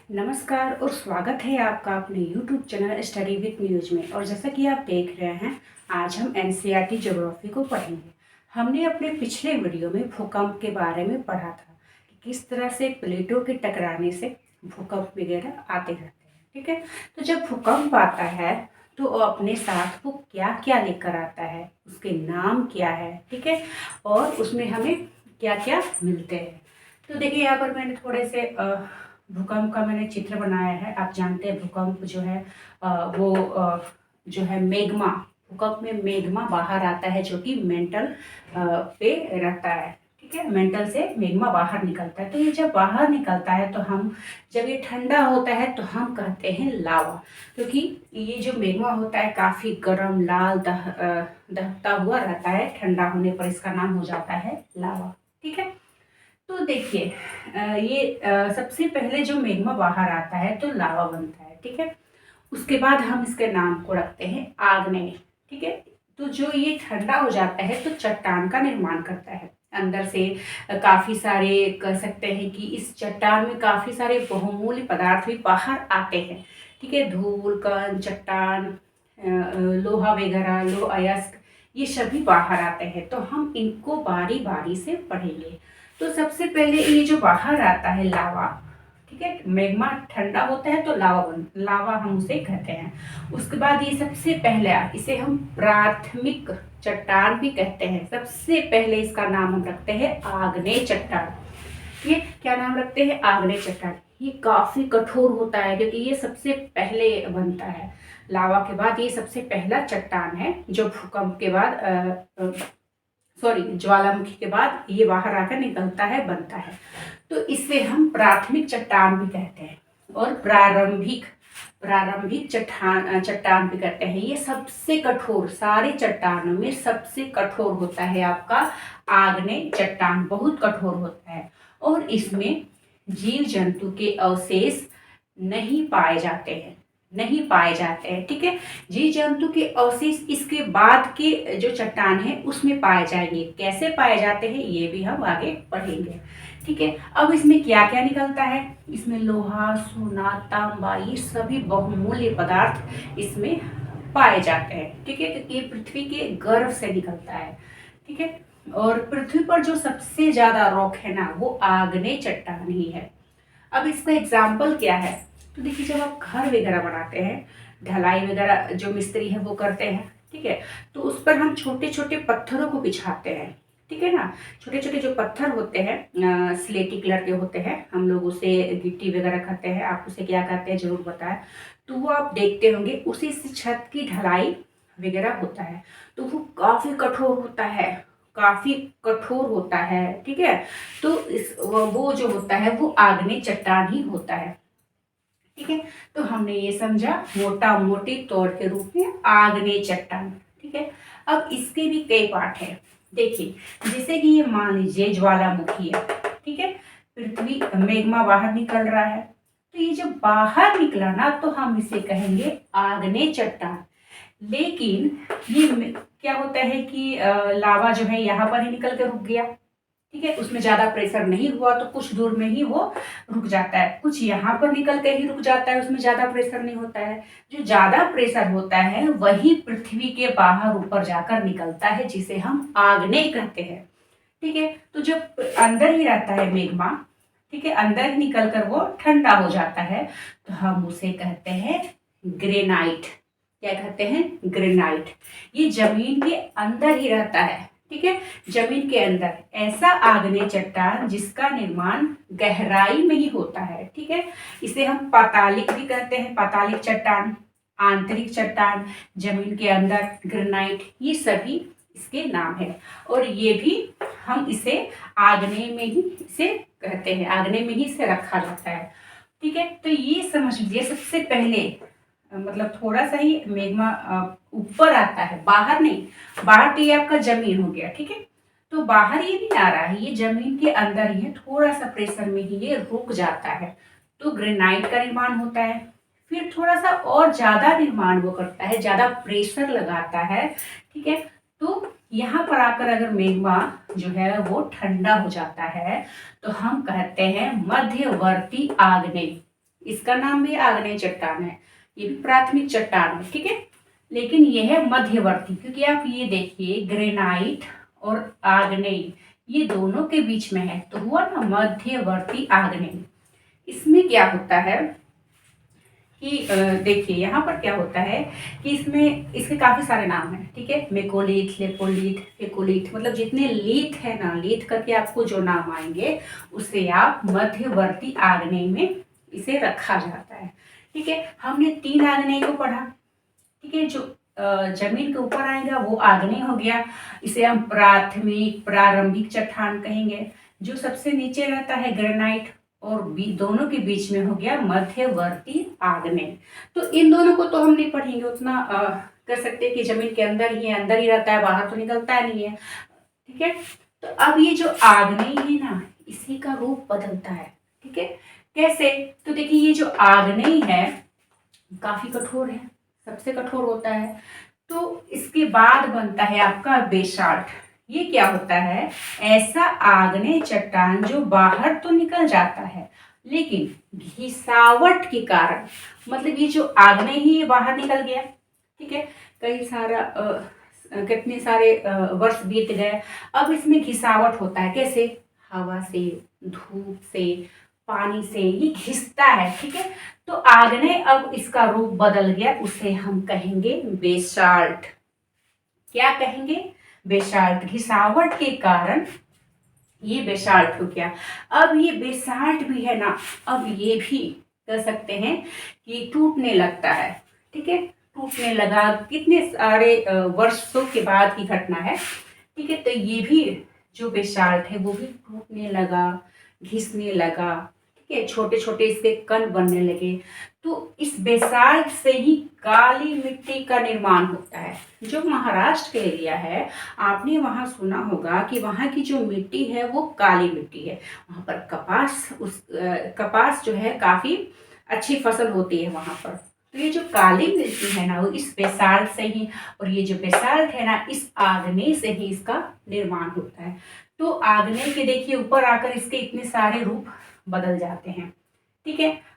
नमस्कार और स्वागत है आपका अपने YouTube channel study with news में। और जैसा कि आप देख रहे हैं, आज हम एनसीईआरटी ज्योग्राफी को पढ़ेंगे। हमने अपने पिछले वीडियो में भूकंप के बारे में पढ़ा था कि किस तरह से प्लेटों के टकराने से भूकंप वगैरह आते रहते हैं। ठीक है, तो जब भूकंप आता है तो वो अपने साथ वो क्या क्या लेकर आता है, उसके नाम क्या है, ठीक है, और उसमें हमें क्या क्या मिलते हैं। तो देखिए, यहाँ पर मैंने थोड़े से भूकंप का मैंने चित्र बनाया है। आप जानते हैं भूकंप जो है जो है मेग्मा, भूकंप में मेग्मा बाहर आता है जो कि मेंटल पे रहता है। ठीक है, मेंटल से मेग्मा बाहर निकलता है। तो ये जब बाहर निकलता है तो हम, जब ये ठंडा होता है तो हम कहते हैं लावा, क्योंकि ये जो मेग्मा होता है काफ़ी गर्म लाल दहकता हुआ रहता है। ठंडा होने पर इसका नाम हो जाता है लावा। ठीक है, तो देखिए, सबसे पहले जो मेग्मा बाहर आता है तो लावा बनता है। ठीक है, उसके बाद हम इसके नाम को रखते हैं आग्नेय। ठीक है, तो जो ये ठंडा हो जाता है तो चट्टान का निर्माण करता है अंदर से। काफ़ी सारे कह सकते हैं कि इस चट्टान में काफ़ी सारे बहुमूल्य पदार्थ भी बाहर आते हैं। ठीक है, धूल कण चट्टान, लोहा वगैरह, लोह अयस्क, ये सभी बाहर आते हैं। तो हम इनको बारी बारी से पढ़ेंगे। तो सबसे पहले ये जो बाहर आता है लावा, ठीक है, मैग्मा ठंडा होता है तो लावा हम उसे कहते हैं। उसके बाद ये सबसे पहले, इसे हम प्राथमिक चट्टान भी कहते हैं। सबसे पहले इसका नाम हम रखते हैं आग्नेय चट्टान। ये क्या नाम रखते हैं? आग्नेय चट्टान। ये काफी कठोर होता है क्योंकि ये सबसे पहले बनता है। लावा के बाद ये सबसे पहला चट्टान है जो भूकंप के बाद ज्वालामुखी के बाद ये बाहर आकर निकलता है, बनता है। तो इसे हम प्राथमिक चट्टान भी कहते हैं और प्रारंभिक प्रारंभिक चट्टान भी कहते हैं। ये सबसे कठोर, सारे चट्टानों में सबसे कठोर होता है आपका आग्नेय चट्टान। बहुत कठोर होता है और इसमें जीव जंतु के अवशेष नहीं पाए जाते हैं, नहीं पाए जाते हैं। ठीक है, जीव जंतु के अवशेष इसके बाद के जो चट्टान है उसमें पाए जाएंगे। कैसे पाए जाते हैं ये भी हम आगे पढ़ेंगे। ठीक है, अब इसमें क्या क्या निकलता है? इसमें लोहा, सोना, तांबा, ये सभी बहुमूल्य पदार्थ इसमें पाए जाते हैं। ठीक है, क्योंकि ये पृथ्वी के गर्भ से निकलता है। ठीक है, और पृथ्वी पर जो सबसे ज्यादा रॉक है ना, वो आग्नेय चट्टान ही है। अब इसका एग्जाम्पल क्या है? तो देखिए, जब आप घर वगैरह बनाते हैं, ढलाई वगैरह जो मिस्त्री है वो करते हैं, ठीक है, तो उस पर हम छोटे छोटे पत्थरों को बिछाते हैं। ठीक है ना, छोटे छोटे जो पत्थर होते हैं स्लेटी कलर के होते हैं, हम लोग उसे गिट्टी वगैरह कहते हैं। आप उसे क्या कहते हैं जरूर बताएं। तो वो आप देखते होंगे, उसी से छत की ढलाई वगैरह होता है। तो वो काफी कठोर होता है, काफी कठोर होता है। ठीक है, तो वो जो होता है वो आग्नेय चट्टान ही होता है। ठीक है, तो हमने ये समझा मोटा मोटी तौर के रूप में आग्नेय चट्टान। ठीक है, अब इसके भी कई पार्ट है। देखिए, जैसे कि ये मान लीजिए ज्वालामुखी है। ठीक है, पृथ्वी मेग्मा बाहर निकल रहा है, तो ये जब बाहर निकला ना तो हम इसे कहेंगे आग्नेय चट्टान। लेकिन ये क्या होता है कि लावा जो है यहाँ पर ही निकल के रुक गया। ठीक है, उसमें ज्यादा प्रेशर नहीं हुआ तो कुछ दूर में ही वो रुक जाता है। कुछ यहाँ पर निकल के ही रुक जाता है, उसमें ज्यादा प्रेशर नहीं होता है। जो ज्यादा प्रेशर होता है वही पृथ्वी के बाहर ऊपर जाकर निकलता है, जिसे हम आग्नेय कहते हैं। ठीक है, तो जब अंदर ही रहता है मेग्मा, ठीक है, अंदर ही निकल कर वो ठंडा हो जाता है, तो हम उसे कहते हैं ग्रेनाइट। क्या कहते हैं? ग्रेनाइट। ये जमीन के अंदर ही रहता है। ठीक है, जमीन के अंदर ऐसा आग्नेय चट्टान जिसका निर्माण गहराई में ही होता है। ठीक है, इसे हम पातालिक भी कहते हैं, पातालिक चट्टान, आंतरिक चट्टान, जमीन के अंदर ग्रेनाइट, ये सभी इसके नाम है। और ये भी हम इसे आग्नेय में ही इसे कहते हैं, आग्नेय में ही इसे रखा जाता है। ठीक है, तो ये समझ लीजिए, सबसे पहले मतलब थोड़ा सा ही मेग्मा ऊपर आता है, बाहर नहीं। बाहर तो ये आपका जमीन हो गया। ठीक है, तो बाहर ये नहीं आ रहा है, ये जमीन के अंदर ही है, थोड़ा सा प्रेशर में ही ये रुक जाता है, तो ग्रेनाइट का निर्माण होता है। फिर थोड़ा सा और ज्यादा निर्माण वो करता है, ज्यादा प्रेशर लगाता है। ठीक है, तो यहाँ पर आकर अगर मेग्मा जो है वो ठंडा हो जाता है तो हम कहते हैं मध्यवर्ती आग्नेय। इसका नाम भी आग्नेय चट्टान है, ये भी प्राथमिक चट्टान है, ठीक है। लेकिन यह है मध्यवर्ती, क्योंकि आप ये देखिए ग्रेनाइट और आग्नेय ये दोनों के बीच में है, तो हुआ ना मध्यवर्ती आग्नेय। इसमें क्या होता है कि देखिए यहाँ पर क्या होता है कि इसमें इसके काफी सारे नाम हैं, ठीक है। मेकोलिथ, लेपोलिथ, फेकोलिथ, मतलब जितने लीथ है ना, लीथ करके आपको जो नाम आएंगे उसे आप मध्यवर्ती आग्नेय में इसे रखा जाता है, ठीक है। हमने 3 आग्नेय को पढ़ा, ठीक है। जो जमीन के ऊपर आएगा वो आग्नेय हो गया, इसे हम प्राथमिक प्रारंभिक चट्टान कहेंगे। जो सबसे नीचे रहता है ग्रेनाइट, और दोनों के बीच में हो गया मध्यवर्ती आग्नेय। तो इन दोनों को तो हम नहीं पढ़ेंगे उतना, कर सकते हैं कि जमीन के अंदर ही है, अंदर ही रहता है, बाहर तो निकलता नहीं है, ठीक है। तो अब ये जो आग्नेय है ना, इसी का रूप बदलता है, ठीक है। कैसे? तो देखिए ये जो आग्नेय है काफी कठोर है, सबसे कठोर होता है। तो इसके बाद बनता है आपका बेसाल्ट। ये क्या होता है? ऐसा आग्नेय चट्टान जो बाहर तो निकल जाता है, लेकिन घिसावट के कारण, मतलब ये जो आग्नेय ही ये बाहर निकल गया, ठीक है। कई सारा कितने सारे वर्ष बीत गए, अब इसमें घिसावट होता है। कैसे? हवा से, धूप से, पानी से ये घिसता है, ठीक है। तो आग्नेय अब इसका रूप बदल गया, उसे हम कहेंगे बेसाल्ट। क्या कहेंगे? बेसाल्ट। घिसावट के कारण ये बेसाल्ट हो गया। अब ये बेसाल्ट भी है ना, अब ये भी कह सकते हैं कि टूटने लगता है, ठीक है। टूटने लगा, कितने सारे वर्षों के बाद की घटना है, ठीक है। तो ये भी जो बेसाल्ट है वो भी टूटने लगा, घिसने लगा, ठीक है। छोटे छोटे इसके कण बनने लगे। तो इस बेसाल्ट से ही काली मिट्टी का निर्माण होता है। जो महाराष्ट्र के एरिया है, आपने वहाँ सुना होगा कि वहाँ की जो मिट्टी है वो काली मिट्टी है। वहाँ पर कपास जो है काफी अच्छी फसल होती है वहाँ पर। तो ये जो काली मिट्टी है ना, वो इस बेसाल्ट से ही, और ये जो बेसाल्ट है ना, इस आग्नेय से ही इसका निर्माण होता है। तो आग्नेय के देखिए ऊपर आकर इसके इतने सारे रूप बदल जाते हैं, ठीक है।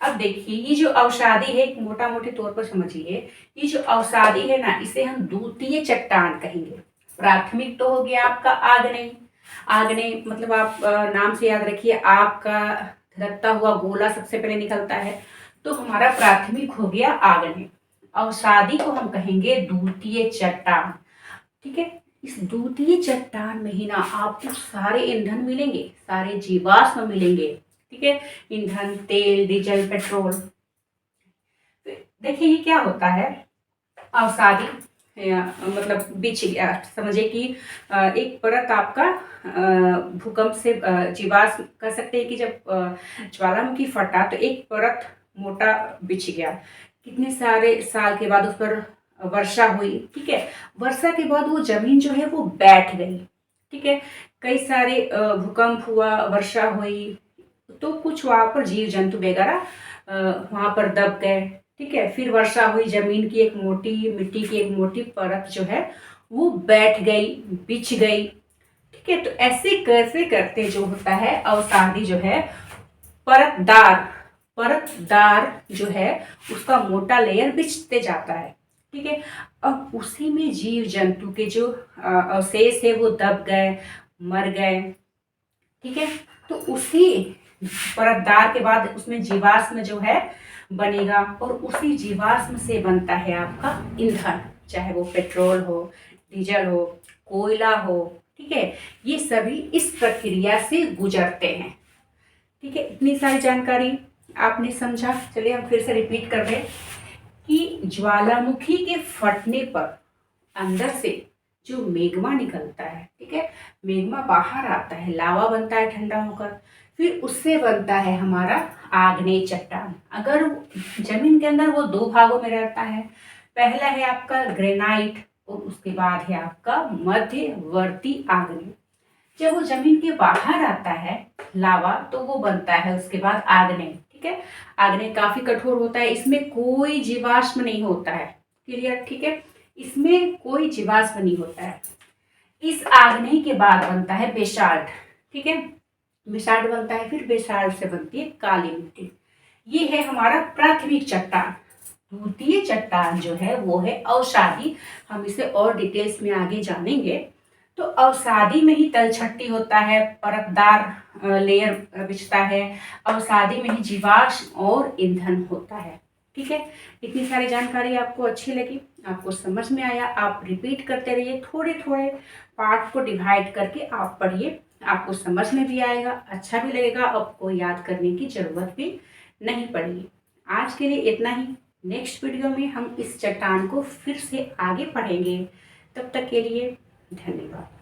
अब देखिए ये जो अवसादी है, मोटा मोटे तौर पर समझिए, ये जो अवसादी है ना, इसे हम द्वितीय चट्टान कहेंगे। प्राथमिक तो हो गया आपका आग्नेय। आग्नेय मतलब आप नाम से याद रखिए, आग का धधकता हुआ गोला सबसे पहले निकलता है, तो हमारा प्राथमिक हो गया आग्नेय। अवसादी को हम कहेंगे द्वितीय चट्टान, ठीक है। इस द्वितीय चट्टान में ही ना आपको सारे ईंधन मिलेंगे, सारे जीवाश्म मिलेंगे, ठीक है। ईंधन, तेल, डीजल, पेट्रोल। देखिए ये क्या होता है, अवसादी मतलब बिछ गया, समझिए कि एक परत आपका भूकंप से, जीवाश्म कह सकते हैं कि जब ज्वालामुखी फटा तो एक परत मोटा बिछ गया। कितने सारे साल के बाद उस पर वर्षा हुई, ठीक है। वर्षा के बाद वो जमीन जो है वो बैठ गई, ठीक है। कई सारे भूकंप हुआ, वर्षा हुई, तो कुछ वहां पर जीव जंतु वगैरह वहां पर दब गए, ठीक है। फिर वर्षा हुई, जमीन की एक मोटी, मिट्टी की एक मोटी परत जो है वो बैठ गई, बिछ गई, ठीक है। तो ऐसे कैसे करते जो होता है अवसादी जो है परतदार, परतदार जो है उसका मोटा लेयर बिछते जाता है, ठीक है। अब उसी में जीव जंतु के जो अवशेष है वो दब गए, मर गए, ठीक है। तो उसी परतदार के बाद उसमें जीवाश्म जो है बनेगा, और उसी जीवाश्म से बनता है आपका ईंधन, चाहे वो पेट्रोल हो, डीजल हो, कोयला हो, ठीक है। ये सभी इस प्रक्रिया से गुजरते हैं, ठीक है। इतनी सारी जानकारी आपने समझा। चलिए हम फिर से रिपीट कर रहे कि ज्वालामुखी के फटने पर अंदर से जो मेग्मा निकलता है, ठीक है, मेग्मा बाहर आता है, लावा बनता है ठंडा होकर, फिर उससे बनता है हमारा आग्नेय चट्टान। अगर जमीन के अंदर वो 2 भागों में रहता है, पहला है आपका ग्रेनाइट और उसके बाद है आपका मध्यवर्ती आग्नेय। जब वो जमीन के बाहर आता है लावा, तो वो बनता है उसके बाद आग्नेय, ठीक है। आग्नेय काफी कठोर होता है, इसमें कोई जीवाश्म नहीं होता है, क्लियर, ठीक है। इसमें कोई जीवाश्म नहीं होता है। इस आग्नेय के बाद बनता है बेसाल्ट, ठीक है। बेसाल्ट बनता है, फिर बेसाल्ट से बनती है काली मिट्टी। ये है हमारा प्राथमिक चट्टान। द्वितीय चट्टान जो है वो है अवसादी। हम इसे और डिटेल्स में आगे जानेंगे। तो अवसादी में ही तलछट्टी होता है, परतदार लेयर बिछता है। अवसादी में ही जीवाश्म और ईंधन होता है। ठीक है, इतनी सारी जानकारी आपको अच्छी लगी, आपको समझ में आया, आप रिपीट करते रहिए, थोड़े थोड़े पार्ट को डिवाइड करके आप पढ़िए, आपको समझ में भी आएगा, अच्छा भी लगेगा, आपको याद करने की जरूरत भी नहीं पड़ेगी। आज के लिए इतना ही। नेक्स्ट वीडियो में हम इस चट्टान को फिर से आगे पढ़ेंगे। तब तक के लिए धन्यवाद।